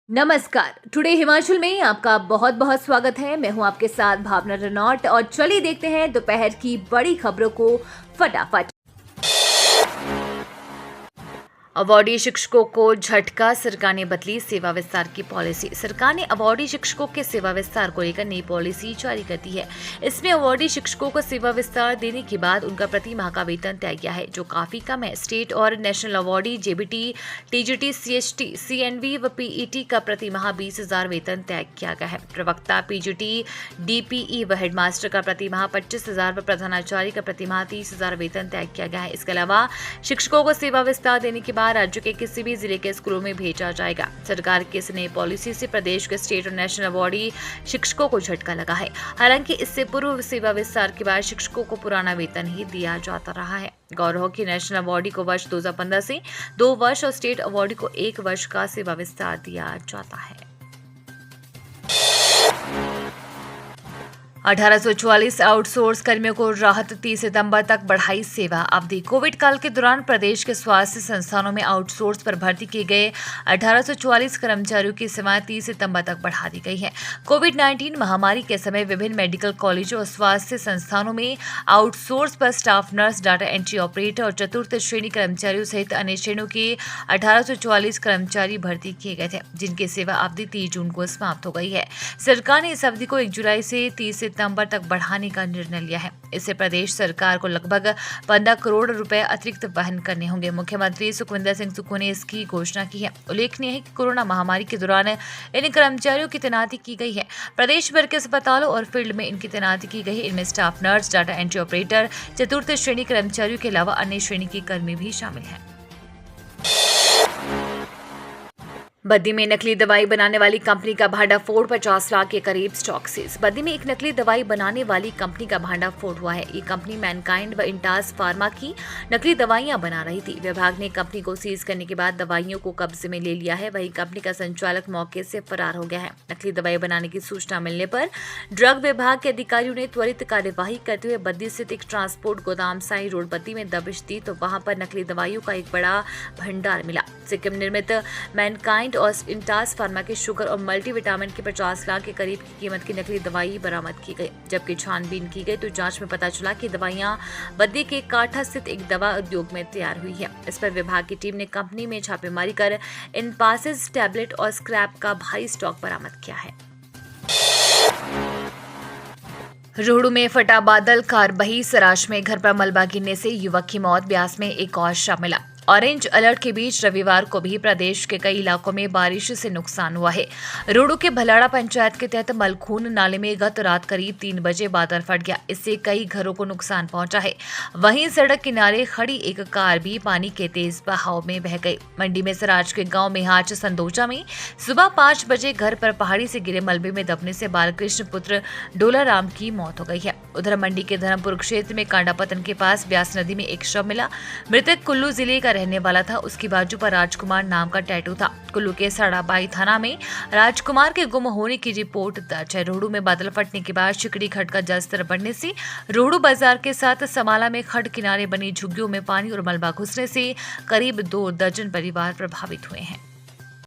नमस्कार। टुडे हिमाचल में आपका बहुत बहुत स्वागत है। मैं हूं आपके साथ भावना रनौट और चलिए देखते हैं दोपहर की बड़ी खबरों को फटाफट। अवार्डी शिक्षकों को झटका, सरकार ने बदली सेवा विस्तार की पॉलिसी। सरकार ने अवार्डी शिक्षकों के सेवा विस्तार को लेकर नई पॉलिसी जारी कर दी है। इसमें अवार्डी शिक्षकों को सेवा विस्तार देने के बाद उनका प्रति माह का वेतन तय किया है, जो काफी कम है। स्टेट और national awardee JBT, TGT, CHT, CNV व पीईटी का प्रति माह 20,000 वेतन तय किया गया है। प्रवक्ता, पीजीटी, डीपीई व हेडमास्टर का प्रति माह 25,000 व प्रधानाचार्य का प्रति माह 30,000 वेतन तय किया गया है। इसके अलावा शिक्षकों को सेवा विस्तार देने के बाद राज्य के किसी भी जिले के स्कूलों में भेजा जाएगा। सरकार की इस नई पॉलिसी से प्रदेश के स्टेट और नेशनल अवार्डी शिक्षकों को झटका लगा है। हालांकि इससे पूर्व सेवा विस्तार के बाद शिक्षकों को पुराना वेतन ही दिया जाता रहा है। गौरव हो कि नेशनल अवार्डी को वर्ष 2015 से 2 वर्ष और स्टेट अवार्डी को 1 वर्ष का सेवा विस्तार दिया जाता है। 1844 आउटसोर्स कर्मियों को राहत, 30 सितंबर तक बढ़ाई सेवा अवधि। कोविड काल के दौरान प्रदेश के स्वास्थ्य संस्थानों में आउटसोर्स पर भर्ती किए गए 1844 कर्मचारियों की सेवाएं 30 सितंबर तक बढ़ा दी गई हैं। कोविड-19 महामारी के समय विभिन्न मेडिकल कॉलेजों और स्वास्थ्य संस्थानों में आउटसोर्स पर staff nurse, data entry operator और चतुर्थ श्रेणी कर्मचारियों सहित अन्य श्रेणियों के 1844 कर्मचारी भर्ती किए गए थे, जिनकी सेवा अवधि 30 जून को समाप्त हो गई है। सरकार ने इस अवधि को 1 जुलाई से 30 सितंबर तक बढ़ाने का निर्णय लिया है। इससे प्रदेश सरकार को लगभग 15 करोड़ रुपए अतिरिक्त वहन करने होंगे। मुख्यमंत्री सुखविंदर सिंह सुक्खू ने इसकी घोषणा की है। उल्लेखनीय है कि कोरोना महामारी के दौरान इन कर्मचारियों की तैनाती की गई है। प्रदेश भर के अस्पतालों और फील्ड में इनकी तैनाती की गई है। इनमें staff nurse, data entry operator, चतुर्थ श्रेणी कर्मचारियों के अलावा अन्य श्रेणी के कर्मी भी शामिल हैं। बद्दी में नकली दवाई बनाने वाली कंपनी का भांडाफोड़, 50 लाख के करीब स्टॉक सीज। बद्दी में एक नकली दवाई बनाने वाली कंपनी का भांडाफोड़ हुआ है। ये कंपनी मैनकाइंड व इंटास फार्मा की नकली दवाइयां बना रही थी। विभाग ने कंपनी को सीज करने के बाद दवाइयों को कब्जे में ले लिया है। वहीं कंपनी का संचालक मौके से फरार हो गया है। नकली दवाई बनाने की सूचना मिलने पर ड्रग विभाग के अधिकारियों ने त्वरित कार्यवाही करते हुए बद्दी स्थित एक ट्रांसपोर्ट गोदाम साई रोड बद्दी में दबिश दी, तो वहां पर नकली दवाइयों का एक बड़ा भंडार मिला। सिक्किम निर्मित मैनकाइंड और इंटास फार्मा के शुगर और मल्टीविटामिन की 50 लाख के करीब की कीमत की नकली दवाई बरामद की गई। जबकि छानबीन की गई तो जांच में पता चला कि दवाइयां बद्दी के काठा स्थित एक दवा उद्योग में तैयार हुई है। इस पर विभाग की टीम ने कंपनी में छापेमारी कर इनपासिस टैबलेट और स्क्रैप का भारी स्टॉक बरामद किया है। रोहड़ू में फटा बादल, कार बही, सराज में घर पर मलबा गिरने से युवक की मौत। ब्यास में एक और शव मिला। ऑरेंज अलर्ट के बीच रविवार को भी प्रदेश के कई इलाकों में बारिश से नुकसान हुआ है। रोहड़ू के भलाड़ा पंचायत के तहत मलखून नाले में गत रात करीब 3 बजे बादल फट गया। इससे कई घरों को नुकसान पहुंचा है। वहीं सड़क किनारे खड़ी एक कार भी पानी के तेज बहाव में बह गई। मंडी में सराज के गांव मेहाच संदोचा में सुबह 5 बजे घर पर पहाड़ी से गिरे मलबे में दबने से बालकृष्ण पुत्र डोलाराम की मौत हो गई है। उधर मंडी के धर्मपुर क्षेत्र में कांडापतन के पास ब्यास नदी में एक शव मिला। मृतक कुल्लू जिले का रहने वाला था। उसकी बाजू पर राजकुमार नाम का टैटू था। कुल्लू के सड़ाबाई थाना में राजकुमार के गुम होने की रिपोर्ट दर्ज है। रोहड़ू में बादल फटने के बाद शिकड़ी खड्ड का जलस्तर बढ़ने से रोहड़ू बाजार के साथ समाला में खड्ड किनारे बनी झुग्गियों में पानी और मलबा घुसने से करीब 2 दर्जन परिवार प्रभावित हुए हैं।